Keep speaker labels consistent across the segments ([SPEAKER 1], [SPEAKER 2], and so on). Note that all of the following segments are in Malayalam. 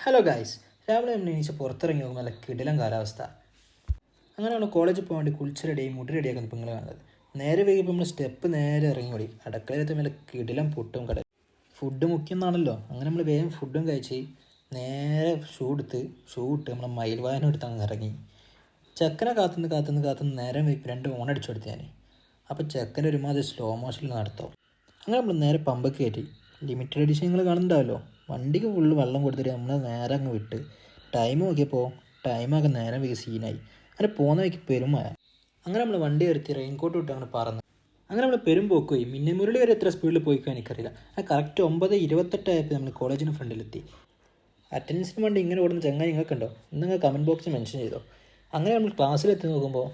[SPEAKER 1] ഹലോ ഗായ്സ്, രാവിലെ നമ്മൾ എണീച്ച് പുറത്തിറങ്ങി നോക്കുമ്പോൾ നല്ല കിടിലം കാലാവസ്ഥ. അങ്ങനെ നമ്മൾ കോളേജിൽ പോകാൻ വേണ്ടി കുളിച്ച് റെഡിയായി മുടി റെഡിയാക്കുന്ന ഇപ്പോൾ നിങ്ങൾ കാണുന്നത്. നേരെ വൈകിപ്പോൾ നമ്മൾ സ്റ്റെപ്പ് നേരെ ഇറങ്ങിയോടി അടുക്കളയിലത്തെ നല്ല കിടിലം പുട്ടും കടൽ. ഫുഡ് മുഖ്യമെന്നാണല്ലോ, അങ്ങനെ നമ്മൾ വേഗം ഫുഡും കഴിച്ച് നേരെ ഷൂ ഇട്ട് നമ്മൾ മയിൽ വാഹനം എടുത്ത് അങ്ങ് ഇറങ്ങി. ചെക്കനെ കാത്തുനിന്ന് നേരെ വൈകിപ്പോൾ 2 ഓണടിച്ചു കൊടുത്തു ഞാൻ. അപ്പോൾ ചെക്കൻ്റെ ഒരുമാതിരി സ്ലോ മോഷനിൽ നടത്തോ. അങ്ങനെ നമ്മൾ നേരെ പമ്പൊക്കെ കയറ്റി. ലിമിറ്റഡ് എഡിഷൻ നിങ്ങൾ കാണുന്നുണ്ടാവല്ലോ, വണ്ടിക്ക് ഫുള്ള് വെള്ളം കൊടുത്തിട്ട് നമ്മൾ നേരെ അങ്ങ് വിട്ട്. ടൈം നോക്കിയപ്പോൾ ടൈമൊക്കെ നേരെ വൈകി സീനായി. അങ്ങനെ പോകുന്ന വഴിക്ക് പെരുമായ. അങ്ങനെ നമ്മൾ വണ്ടി നിർത്തി റെയിൻകോട്ട് വിട്ട് അങ്ങനെ പറന്ന്. അങ്ങനെ നമ്മൾ പെരുമ്പോക്ക് പോയി. മിന്നമുരളി വരെ എത്ര സ്പീഡിൽ പോയിക്കാൻ എനിക്കറിയില്ല. അങ്ങനെ കറക്റ്റ് 9:28 ആയപ്പോൾ നമ്മൾ കോളേജിന് ഫ്രണ്ടിലെത്തി. അറ്റൻഡൻസിന് വേണ്ടി ഇങ്ങനെ ഓടുന്ന ചങ്ങായി നിങ്ങൾക്കുണ്ടോ? നിങ്ങൾ കമൻറ്റ് ബോക്സിൽ മെൻഷൻ ചെയ്തോ. അങ്ങനെ നമ്മൾ ക്ലാസ്സിലെത്തി നോക്കുമ്പോൾ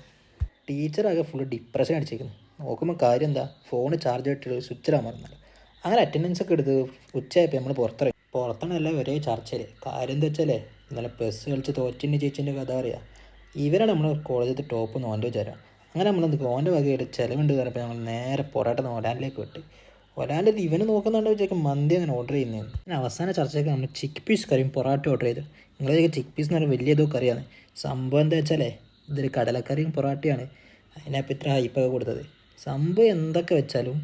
[SPEAKER 1] ടീച്ചറാകെ ഫുള്ള് ഡിപ്രഷൻ അടിച്ചേക്കുന്നു. നോക്കുമ്പോൾ കാര്യം എന്താ, ഫോൺ ചാർജ് ഇട്ടിട്ട് സ്വിച്ചിടാൻ മറന്നത്. അങ്ങനെ അറ്റൻഡൻസ് ഒക്കെ എടുത്ത് ഉച്ചയായപ്പോൾ നമ്മൾ പുറത്താണല്ല ഒരേ ചർച്ചയില്ലേ. കാര്യം എന്താ വെച്ചാലേ, ഇന്നലെ പ്ലസ് കളിച്ച് തോറ്റിൻ്റെ ചേച്ചിൻ്റെ കഥ അറിയാം. ഇവരാണ് നമ്മൾ കോളേജിലത്തെ ടോപ്പ് നോൻ്റെ വിചാരം. അങ്ങനെ നമ്മളെന്ത് ഓൻ്റെ വകയായിട്ട് ചിലവുണ്ട് കയറിയപ്പോൾ ഞങ്ങൾ നേരെ പൊറോട്ട ഒലാൻഡിലേക്ക് വിട്ട്. ഒലാൻഡ് ഇവന് നോക്കുന്നുണ്ടോ വെച്ചാൽ മന്തി അങ്ങനെ ഓർഡർ ചെയ്യുന്നതാണ്. പിന്നെ അവസാന ചർച്ചയ്ക്ക് നമ്മൾ ചിക്ക് പീസ് കറിയും പൊറോട്ട ഓർഡർ ചെയ്തു. നിങ്ങളൊക്കെ ചിക്ക് പീസ് എന്ന് പറഞ്ഞാൽ വലിയ ഇതൊക്കെ അറിയാമെന്ന്. സംഭവം എന്താ വെച്ചാലേ, ഇതൊരു കടലക്കറിയും പൊറോട്ടയാണ്. അതിനപ്പം ഇത്ര ഹൈപ്പൊക്കെ കൊടുത്തത്. സംഭവം എന്തൊക്കെ വെച്ചാലും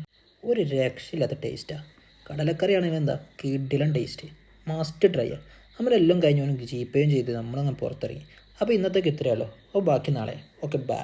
[SPEAKER 1] ഒരു രക്ഷയില്ലാത്ത ടേസ്റ്റാണ്. കടലക്കറി ആണെങ്കിൽ എന്താ കിടിലൻ ടേസ്റ്റ്, മസ്റ്റ് ട്രൈ ആണ്. നമ്മളെല്ലാം കഴിഞ്ഞ് ജീപ്പേയും ചെയ്ത് നമ്മളങ്ങ് പുറത്തിറങ്ങി. അപ്പോൾ ഇന്നത്തേക്ക് ഇത്രയല്ലോ. അപ്പോൾ ബാക്കി നാളെ. Okay, by.